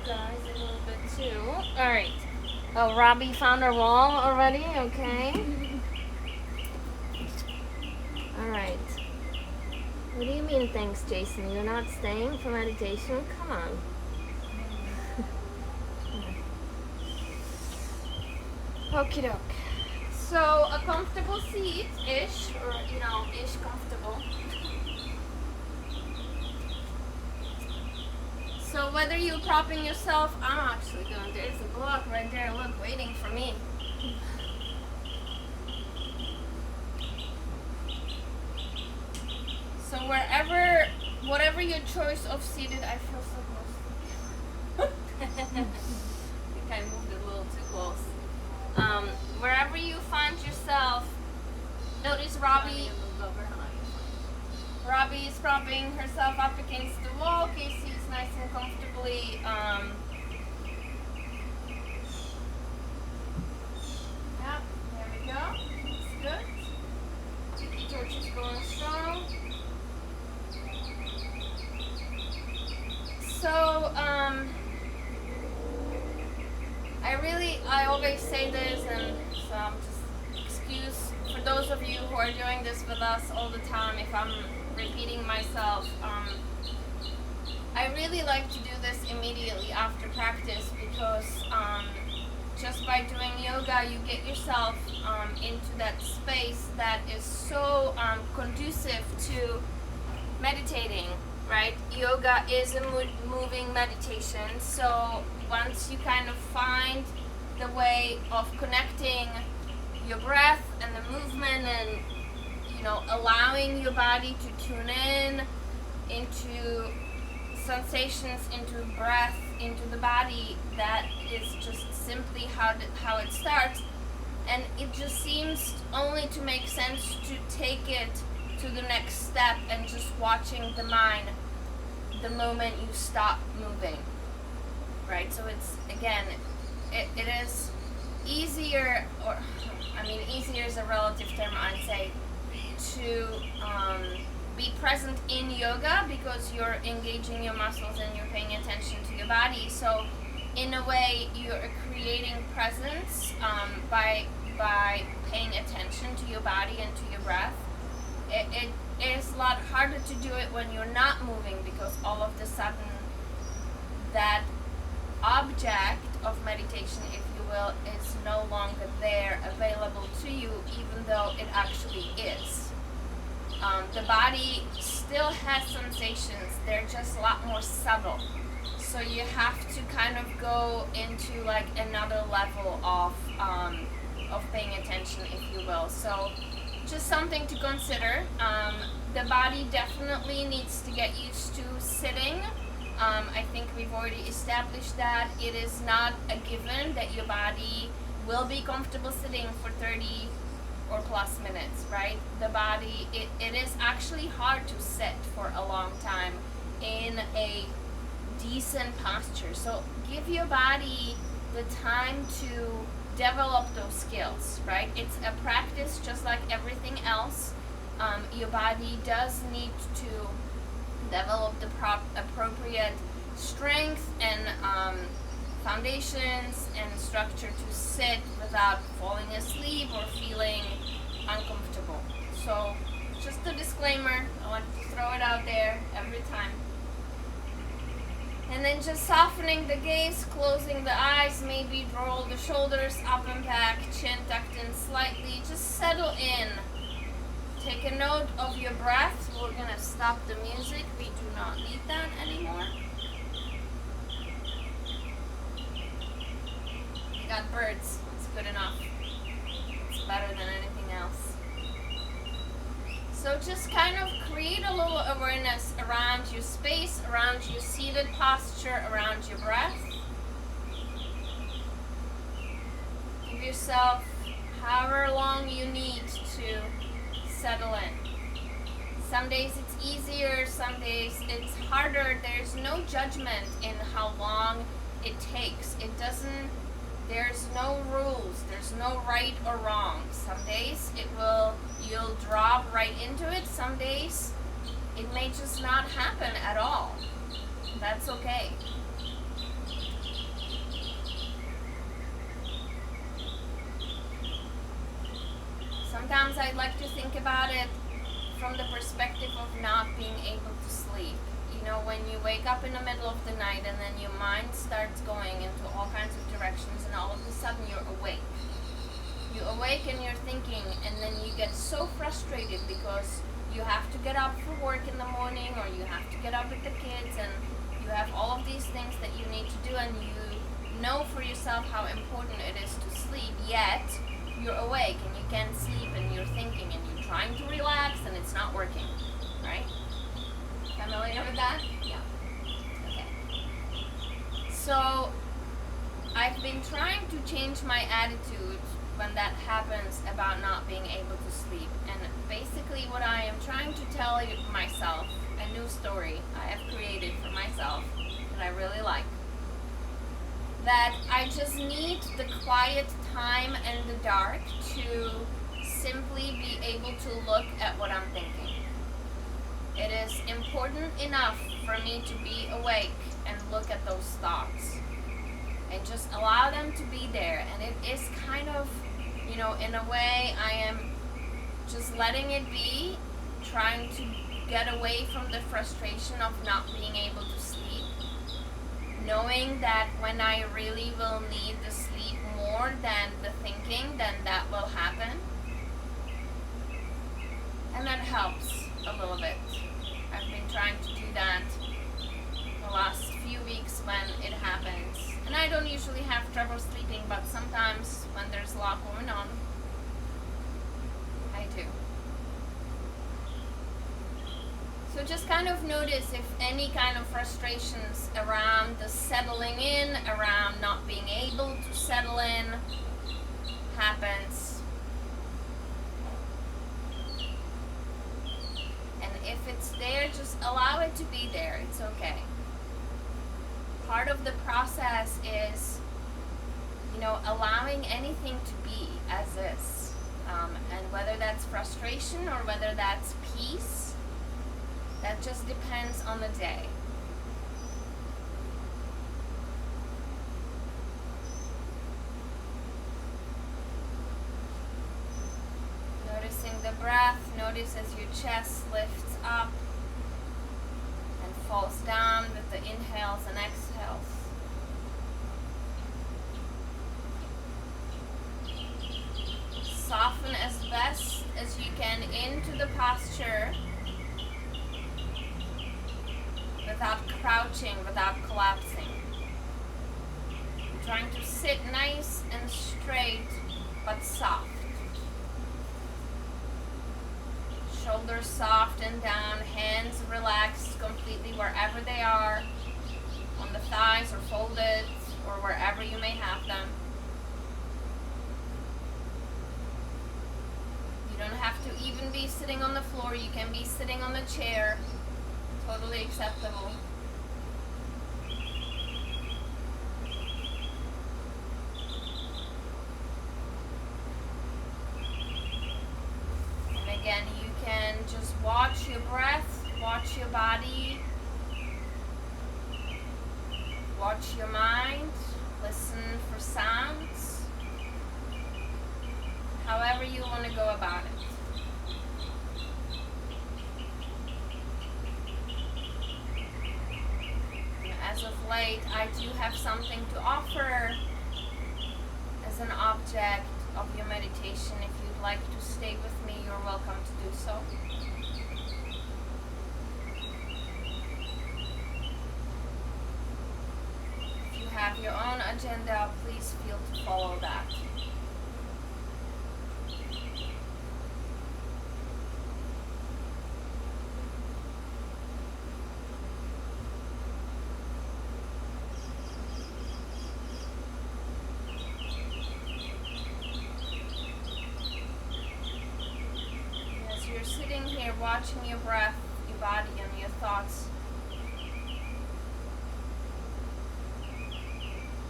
guys a little bit too. All right. Oh, Robbie found her wall already. Okay. All right. What do you mean, thanks, Jason? You're not staying for meditation? Come on. Okie doke. So a comfortable seat-ish, or ish comfortable. So whether you're propping yourself, I'm actually going. There's a block right there. Look, waiting for me. So whatever your choice of seated, I feel so close. I think I moved it a little too close. Wherever you find yourself, notice Robbie is propping herself up against the wall. Casey is nice and comfortably. Yeah, there we go. That's good. Tiki torch is going strong. So, I always say this, and so just excuse for those of you who are doing this with us all the time if I'm repeating myself. I really like to do this immediately after practice because just by doing yoga, you get yourself into that space that is so conducive to meditating, right? Yoga is a moving meditation, so once you kind of find the way of connecting your breath and the movement and allowing your body to tune in into sensations, into breath, into the body, that is just simply how it starts. And it just seems only to make sense to take it to the next step and just watching the mind the moment you stop moving, right? So it's, again, it is easier, easier is a relative term, I'd say, to be present in yoga because you're engaging your muscles and you're paying attention to your body. So in a way, you're creating presence by paying attention to your body and to your breath. It is a lot harder to do it when you're not moving because all of a sudden that object of meditation, if you will, is no longer there available to you, even though it actually is. The body still has sensations, they're just a lot more subtle. So you have to kind of go into like another level of paying attention, if you will. So just something to consider. The body definitely needs to get used to sitting. I think we've already established that it is not a given that your body will be comfortable sitting for 30 or plus minutes, right? The body, it is actually hard to sit for a long time in a decent posture. So give your body the time to develop those skills, right? It's a practice just like everything else. Your body does need to develop the appropriate strength and foundations and structure to sit without falling asleep or feeling uncomfortable. So just a disclaimer, I want to throw it out there every time. And then just softening the gaze, closing the eyes, maybe roll the shoulders up and back, chin tucked in slightly, just settle in. Take a note of your breath. We're going to stop the music. We do not need that anymore. We got birds. It's good enough. It's better than anything else. So just kind of create a little awareness around your space, around your seated posture, around your breath. Give yourself however long you need to settle in. Some days it's easier, some days it's harder. There's no judgment in how long it takes. There's no rules, there's no right or wrong. Some days you'll drop right into it. Some days it may just not happen at all. That's okay. sometimes I like to think about it from the perspective of not being able to sleep. You know, when you wake up in the middle of the night and then your mind starts going into all kinds of directions and all of a sudden you're awake. You awake and you're thinking, and then you get so frustrated because you have to get up for work in the morning, or you have to get up with the kids, and you have all of these things that you need to do, and you know for yourself how important it is to sleep, yet you're awake and you can't sleep and you're thinking and you're trying to relax and it's not working, right? Familiar with that? Yeah. Okay. So I've been trying to change my attitude when that happens about not being able to sleep. And basically what I am trying to tell myself, a new story I have created for myself that I really like. That I just need the quiet time and the dark to simply be able to look at what I'm thinking. It is important enough for me to be awake and look at those thoughts and just allow them to be there. And it is kind of, you know, in a way I am just letting it be, trying to get away from the frustration of not being able to sleep, knowing that when I really will need the sleep more than the thinking, then that will happen. And that helps a little bit. I've been trying to do that the last few weeks when it happens. And I don't usually have trouble sleeping, but sometimes when there's a lot going on, I do. So just kind of notice if any kind of frustrations around the settling in, around not being able to settle in, happens. And if it's there, just allow it to be there. It's okay. Part of the process is, you know, allowing anything to be as is. And whether that's frustration or whether that's peace, that just depends on the day. Noticing the breath, notice as your chest lifts up and falls down with the inhales and exhales. Soften as best as you can into the posture without crouching, without collapsing. You're trying to sit nice and straight, but soft. Shoulders soft and down, hands relaxed completely wherever they are, on the thighs or folded, or wherever you may have them. You don't have to even be sitting on the floor, you can be sitting on the chair. Totally acceptable. And again, you can just watch your breath, watch your body, watch your mind, listen for sounds, however you want to go about it. As of late, I do have something to offer as an object of your meditation. If you'd like to stay with me, you're welcome to do so. If you have your own agenda, please feel to follow that. Sitting here watching your breath, your body, and your thoughts,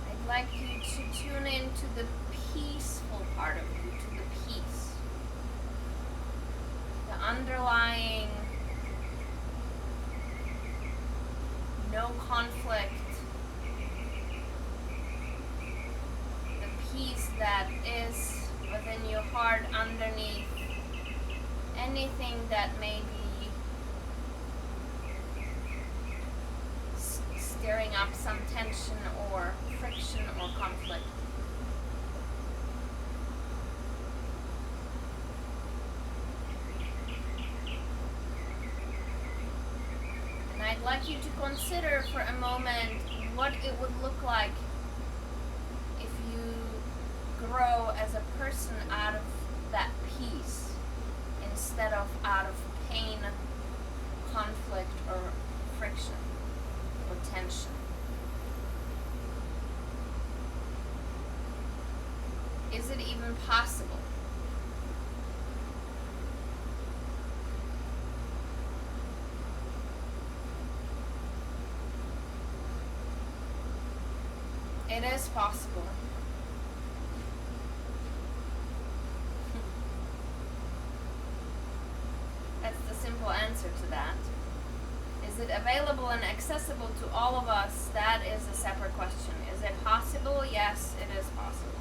I'd like you to tune into the peaceful part of you, to the peace, the underlying no conflict, the peace that is within your heart underneath anything that may be stirring up some tension or friction or conflict. And I'd like you to consider for a moment what it would look like if you grow as a person out of that peace instead of out of pain, conflict, or friction or tension. Is it even possible? It is possible. That's the simple answer to that. Is it available and accessible to all of us? That is a separate question. Is it possible? Yes, it is possible.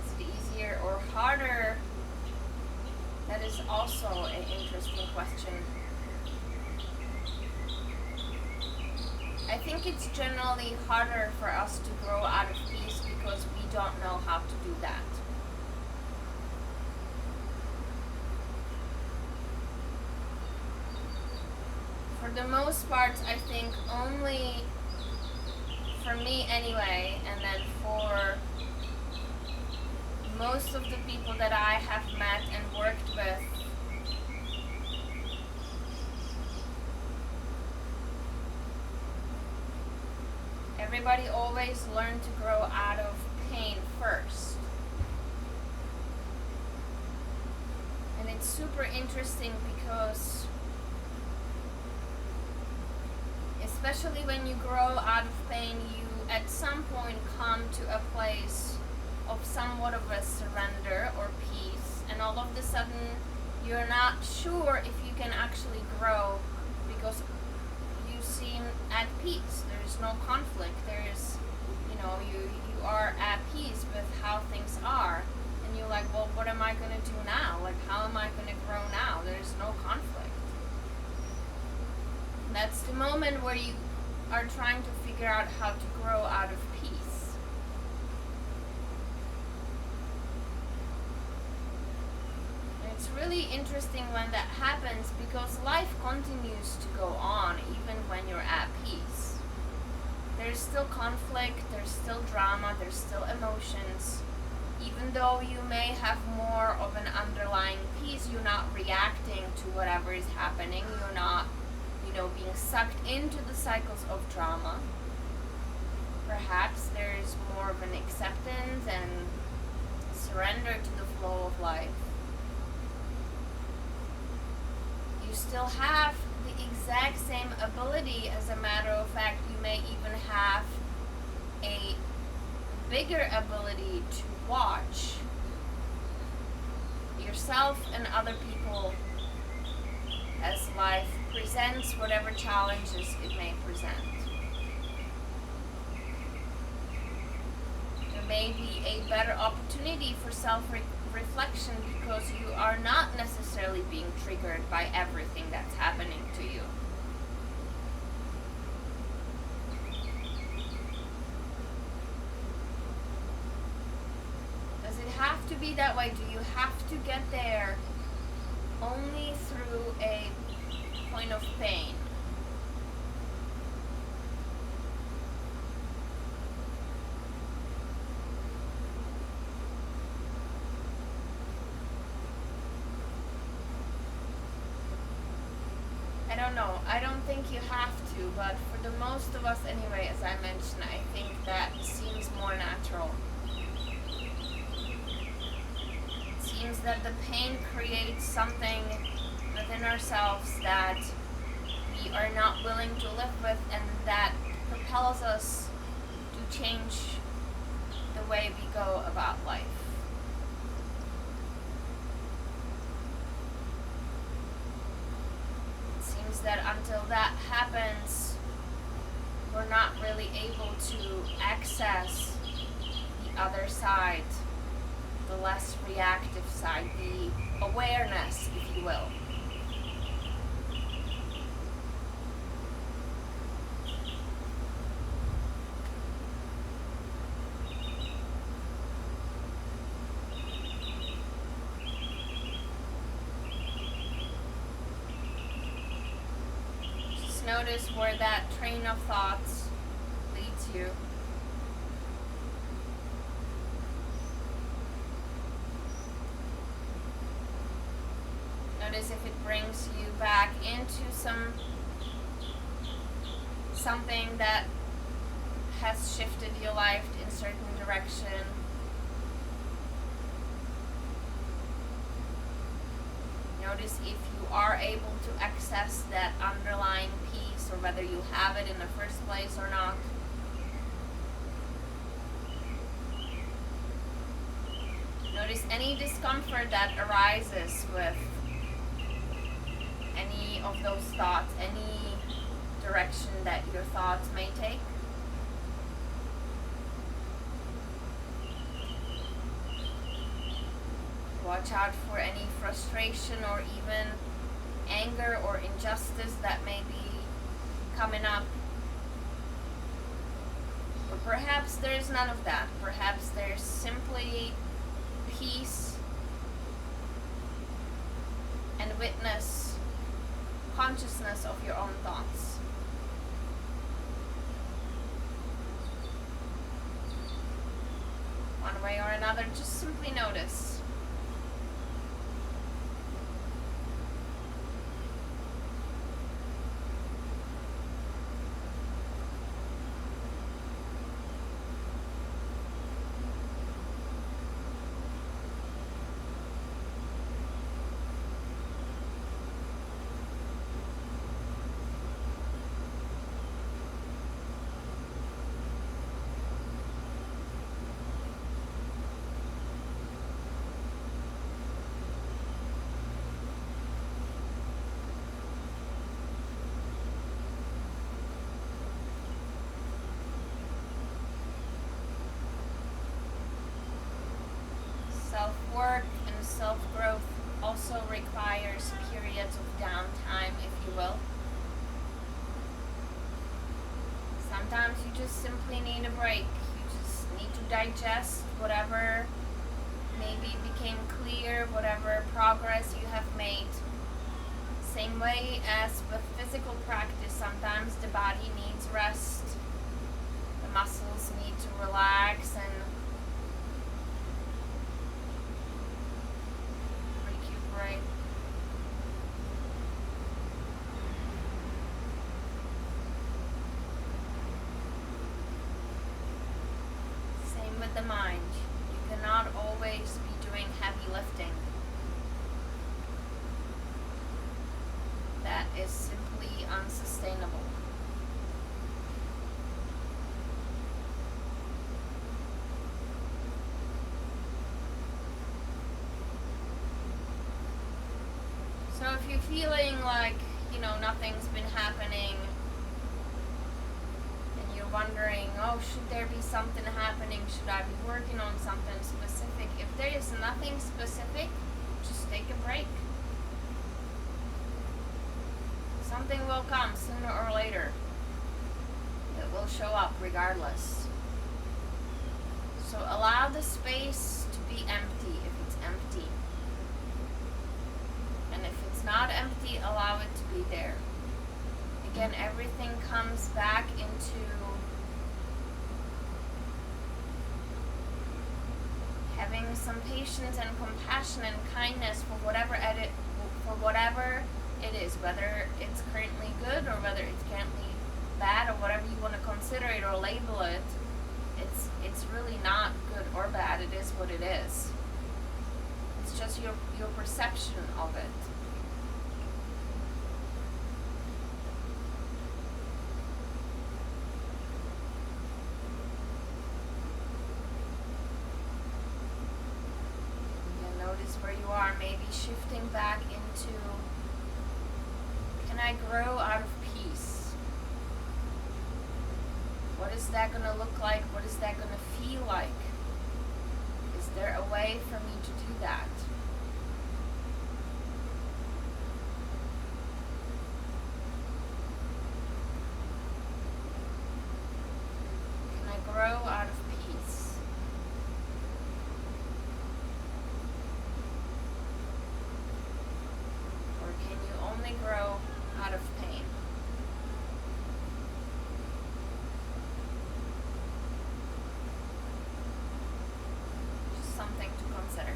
Is it easier or harder? That is also an interesting question. I think it's generally harder for us to grow out of peace because we don't know how to do that. For the most part, I think only for me anyway, and then for most of the people that I have met and worked with, everybody always learned to grow out of pain first. And it's super interesting because especially when you grow out of pain, you at some point come to a place of somewhat of a surrender or peace, and all of a sudden you're not sure if you can actually grow because you seem at peace. There's no conflict. There's, you are at peace with how things are, and you're like, well, what am I going to do now? Like, how am I going to grow now? There's no conflict. And that's the moment where you are trying to figure out how to grow out of peace. And it's really interesting when that happens because life continues to go on even when you're at peace. There's still conflict, there's still drama, there's still emotions. Even though you may have more of an underlying peace, you're not reacting to whatever is happening. You're not, being sucked into the cycles of drama. Perhaps there's more of an acceptance and surrender to the flow of life. You still have the exact same ability. As a matter of fact, you may even have a bigger ability to watch yourself and other people as life presents whatever challenges it may present. There may be a better opportunity for self-reflection because you are not necessarily being triggered by everything that's happening to you. Does it have to be that way? Do you have to get there only through a point of pain? I don't know. I don't think you have to, but for the most of us anyway, as I mentioned, I think that seems more natural. It seems that the pain creates something within ourselves that we are not willing to live with, and that propels us to change the way we go about life. It seems that until that happens, we're not really able to access the the other side, the less reactive side, the awareness, if you will. Just notice where that train of thoughts leads you. Notice if it brings you back into something that has shifted your life in a certain direction. Notice if you are able to access that underlying peace, or whether you have it in the first place or not. Notice any discomfort that arises with any of those thoughts, any direction that your thoughts may take. Watch out for any frustration or even anger or injustice that may be coming up. Or perhaps there's none of that. Perhaps there's simply peace and witness, consciousness of your own thoughts. One way or another, just simply notice. Self-work and self-growth also requires periods of downtime, if you will. Sometimes you just simply need a break. You just need to digest whatever maybe became clear, whatever progress you have made. Same way as with physical practice, sometimes the body needs rest. The muscles need to relax and recuperate. Same with the mind. You cannot always be doing heavy lifting. That is simply unsustainable. So if you're feeling like, nothing's been happening, and you're wondering, oh, should there be something happening? Should I be working on something specific? If there is nothing specific, just take a break. Something will come sooner or later. It will show up regardless. So allow the space to be empty if it's empty. And if it's not empty, allow it to be there. Again, everything comes back into having some patience and compassion and kindness for whatever it is, whether it's currently good or whether it's currently bad, or whatever you want to consider it or label it. It's really not good or bad. It is what it is. It's just your perception of it. And notice where you are, maybe shifting back into, can I grow out of peace? What is that going to look like? What is that going to feel like? there a way for me to do that? Can I grow out of peace? Or can you only grow out of pain? Just something to consider.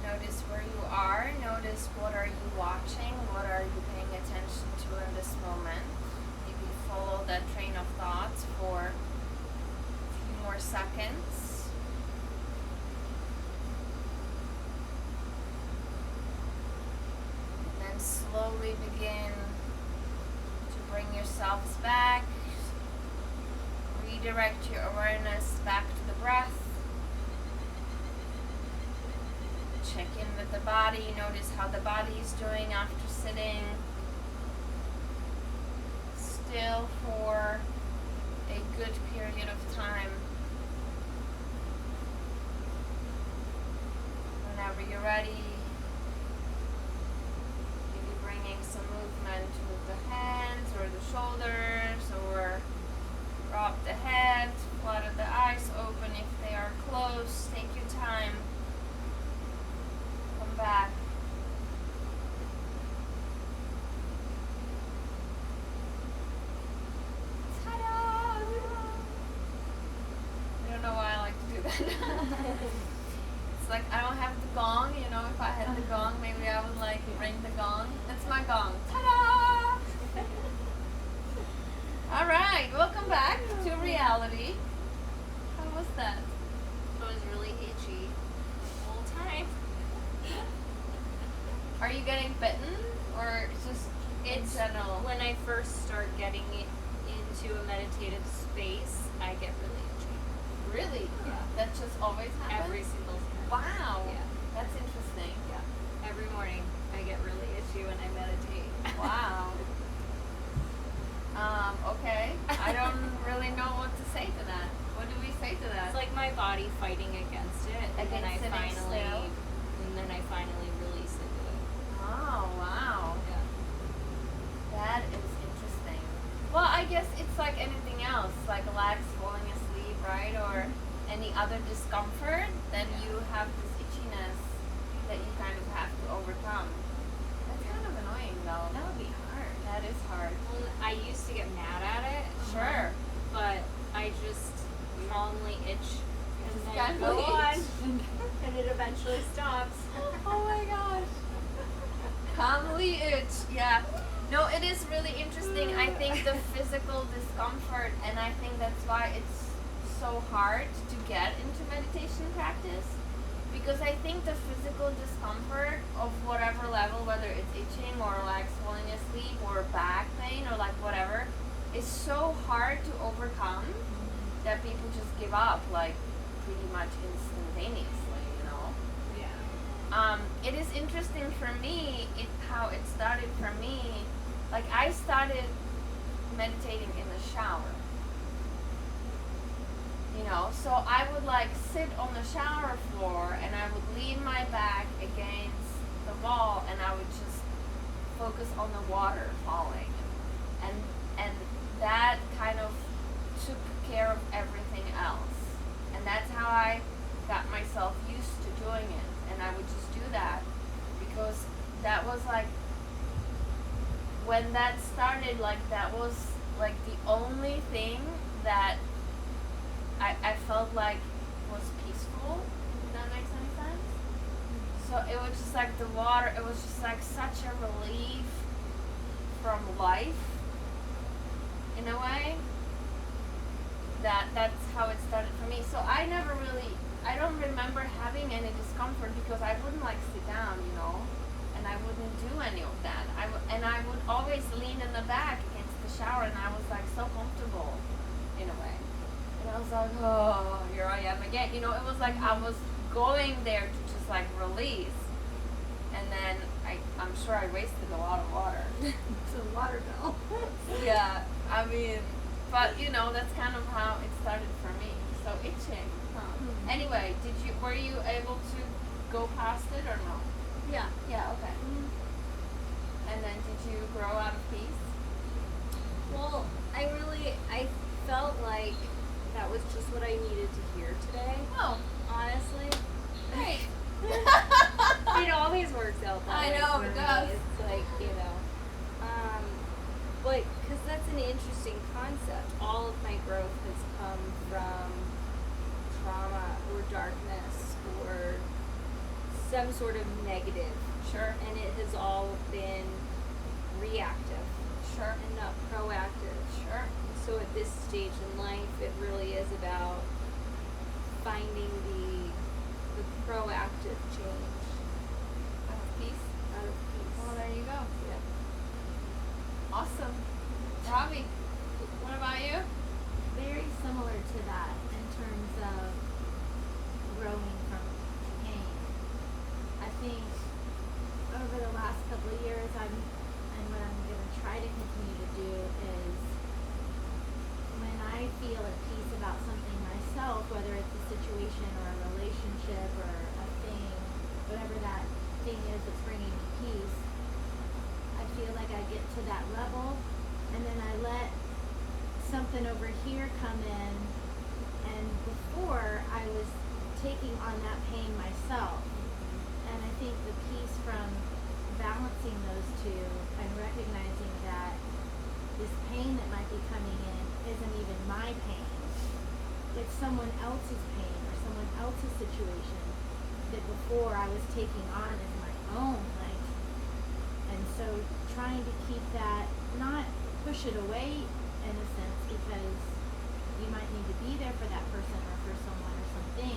Notice where you are. Notice what are you watching, what are you paying attention to in this moment. Maybe follow that train of thoughts for a few more seconds. And then slowly begin to bring yourselves back. Redirect your awareness back to the breath. Check in with the body. Notice how the body is doing after sitting still for a good period of time. Whenever you're ready, maybe bringing some movement with the hands or the shoulders, or drop the head, flutter the eyes open if they are closed. Take your time. Back. Ta-da! I don't know why I like to do that. It's like I don't have the gong, you know, if I had the gong, maybe I would like ring the gong. That's my gong. Ta-da! Alright, welcome back to reality. How was that? It was really itchy the whole time. Are you getting bitten, or just in general? When I first start getting into a meditative space, I get really itchy. Really? Yeah. That just always happens? Every single time. Wow. Yeah. That's interesting. Yeah. Every morning I get really itchy when I meditate. Wow. Okay. I don't really know what to say to that. What do we say to that? It's like my body fighting against it, and then Against sitting still? finally release into it. Oh, wow. Yeah. That is interesting. Well, I guess it's like anything else, like legs falling asleep, right? Or any other discomfort, then you have this itchiness that you kind of have to overcome. That's kind of annoying, though. That would be hard. That is hard. Well, I used to get mad at it. Sure. But I just calmly itch and Just then calmly go on, itch. and it eventually stops. Oh my gosh. Calmly itch. Yeah. No, it is really interesting. I think the physical discomfort, and I think that's why it's so hard to get into meditation practice, because I think the physical discomfort of whatever level, whether it's itching or legs falling asleep or back pain or like whatever, is so hard to overcome that people just give up like pretty much instantaneously, you know. Yeah. It is interesting for me how it started for me. Like I started meditating in the shower. you know. So I would like sit on the shower floor and I would lean my back against the wall and I would just focus on the water falling, and and that kind of took care of everything else, and that's how I got myself used to doing it. And I would just do that because that was like when that started, like that was like the only thing that I felt like was peaceful, if that makes any sense. So it was just like the water, it was just like such a relief from life in a way. That's how it started for me. So I don't remember having any discomfort because I wouldn't like sit down, you know, and I wouldn't do any of that. I would always lean in the back against the shower, and I was like so comfortable in a way. And I was like, oh, here I am again. You know, it was like I was going there to just like release. And then I'm sure I wasted a lot of water. It's a water bill. Yeah, I mean, but you know, that's kind of how it started for me. So itching, huh? Mhm. Anyway, were you able to go past it or no? Yeah. Yeah, okay. And then did you grow out of peace? Well, I felt like that was just what I needed to hear today. Oh, Honestly, great. it always works out that I way know, for it me. does. It's like, but because that's an interesting concept. All of my growth has come from trauma or darkness or some sort of negative, Sure, and it has all been reactive sure, and not proactive. sure. So at this stage in life, it really is about finding the proactive change Out of peace. out of peace. Well, there you go. Yeah. Awesome. Robbie, what about you? Very similar to that in terms of growing from pain. I think over the last couple of years, and what I'm going to try to continue to do is when I feel at peace about something myself, whether it's a situation or a relationship or a thing, whatever that thing is that's bringing me peace, I feel like I get to that level and then I let something over here come in, and before I was taking on that pain myself. And I think the peace from balancing those two and recognizing that this pain that might be coming in isn't even my pain. It's someone else's pain or someone else's situation that before I was taking on as my own. Like, and so trying to keep that, not push it away in a sense, because you might need to be there for that person or for someone or something,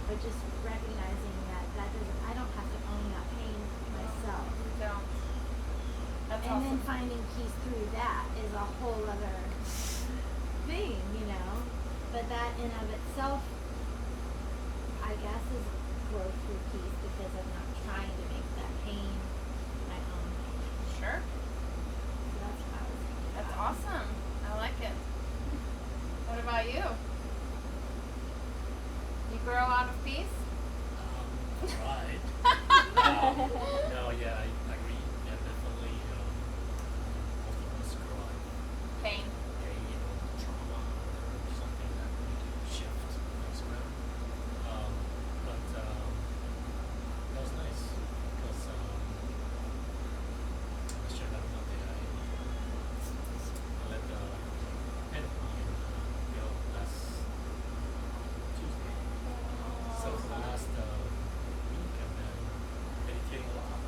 but just recognizing that I don't have to own that pain myself. You don't. That's And then awesome. finding peace through that is a whole other thing, you know. But that in of itself, I guess, is growth through peace because I'm not trying to make that pain my own pain. Sure. So that's how I was thinking. That's about it. awesome. I like it. What about you? You grow out of peace? Right. No, yeah, I agree. Yeah, definitely. Most of us grow out of Pain. pain or trauma or something that we need to shift things around. But that was nice because I shared that Monday. I let the enemy go last Tuesday. So for the last week I've been meditating a lot.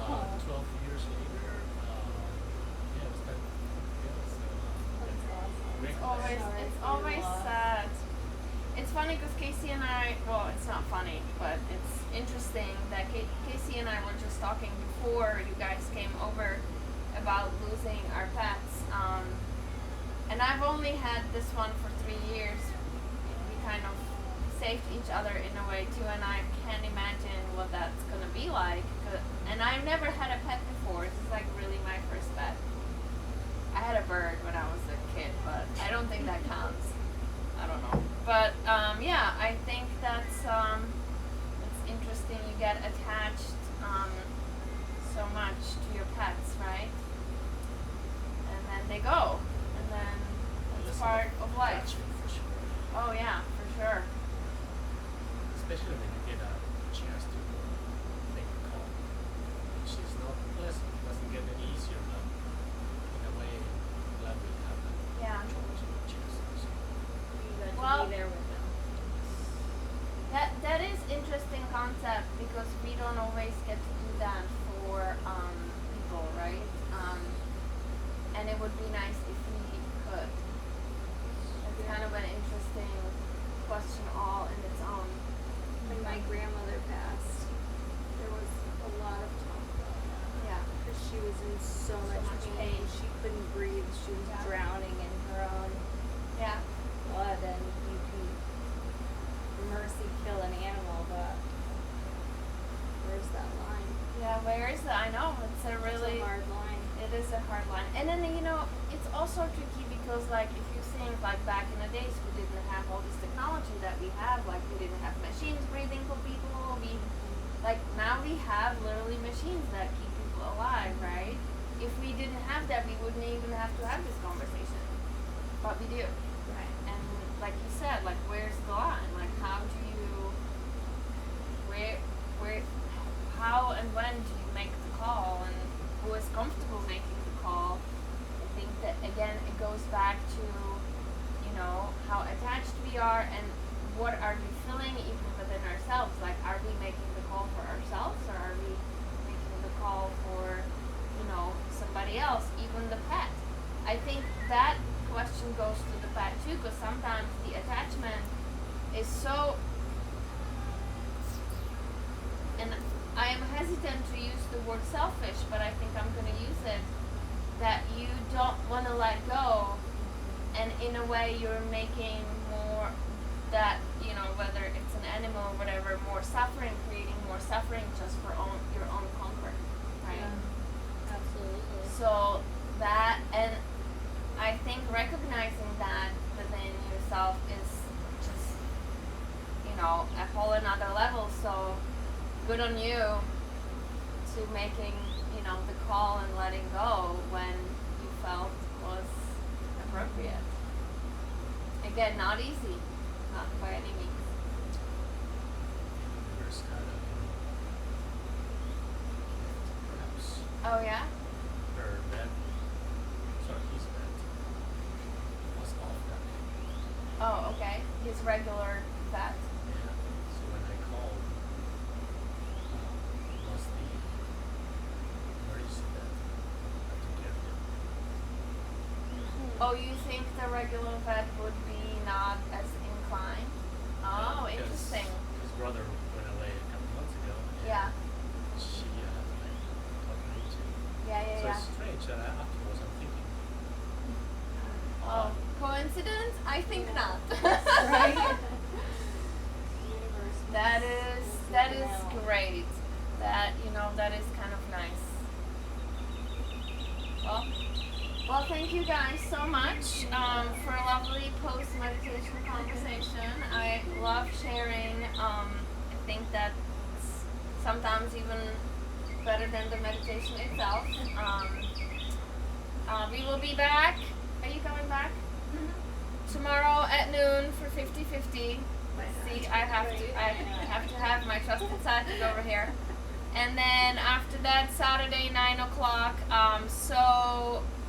12 years later, yeah, it was time to go. So, That's awesome. great Always, class. Sorry it's for your always loss. sad. It's funny because Casey and I, well, it's not funny, but it's interesting that Casey and I were just talking before you guys came over about losing our pets. And I've only had this one for 3 years. We kind of saved each other in a way too, and I can't imagine what that's gonna be like. And I've never had a pet before. This is like really my first pet. I had a bird when I was a kid, but I don't think that counts. I don't know. But yeah, I think that's it's interesting. You get attached so much to your pets, right? And then they go, and then it's part of life. Attachment for sure. Oh yeah, for sure. Especially when you get a chance to make a call. Which is not pleasant, doesn't get any easier, but in a way, glad we have that Yeah. choice or chance. So, You got to Well- be there with them. That is interesting concept because we don't always get to do that for people, right? And it would be nice if we could. It's kind of an interesting question all in its own. When my grandmother passed, there was a lot of talk about that. Yeah. Because she was in so much pain. She couldn't breathe. She was Yeah. drowning in her own Yeah. blood. And you can mercy kill an animal, but where's that line? Yeah, where is that? I know. It's a really It's a hard line. It is a hard line. And then, it's also tricky because, like, if you think, like, back in the days, we didn't have all this technology that we have. Like, we didn't have machines breathing for people. Now we have literally machines that keep people alive, right? If we didn't have that, we wouldn't even have to have this conversation. But we do. Right. And, like you said, like, where's the line? Like, how and when do you make the call, and who is comfortable making the call? I think that again it goes back to how attached we are and what are we feeling even within ourselves. Like, are we making the call for ourselves, or are we making the call for somebody else, even the pet? I think that question goes to the pet too, because sometimes the attachment is so, and I am hesitant to use the word selfish, but I think I'm going to use it, that you don't want to let go, and in a way you're making more that, whether it's an animal or whatever, more suffering, creating more suffering just for your own comfort, right? Yeah. Absolutely. So that, and I think recognizing that within yourself is just, a whole another level. So good on you to making, the call and letting go when you felt was appropriate. Again, not easy, not by any means. reverse kind of, perhaps. Oh yeah? Her vet, his vet was off that day. Oh, okay. His regular vet. Yeah. So when I called, it was the emergency vet that took care of him. Oh, you think the regular vet would be not as inclined? Oh, Because interesting. His brother went away a couple months ago. And Yeah. She talked me to. Yeah, So yeah. it's strange that afterwards I'm thinking, Oh, coincidence? I think not. Right? Universe That must is work it out. great. That that is kind of nice. Well, thank you guys so much for a lovely post-meditation conversation. I love sharing. I think that's sometimes even better than the meditation itself. We will be back. Are you coming back? Tomorrow at noon for 50-50. See, I have to have my trusted sidekick over here. And then after that, Saturday, 9 o'clock.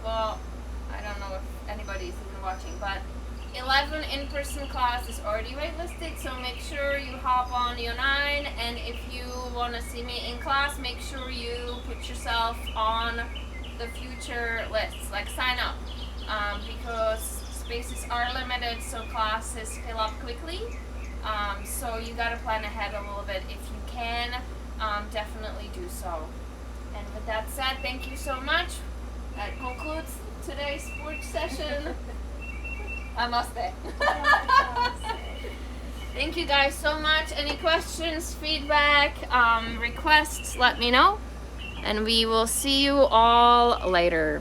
Well, I don't know if anybody's even watching, but 11 in-person class is already waitlisted, so make sure you hop on Unite, and if you want to see me in class, make sure you put yourself on the future lists, like sign up, because spaces are limited, so classes fill up quickly. So you gotta plan ahead a little bit. If you can, definitely do so. And with that said, thank you so much. That concludes today's sports session. Namaste. Thank you guys so much. Any questions, feedback, requests, let me know. And we will see you all later.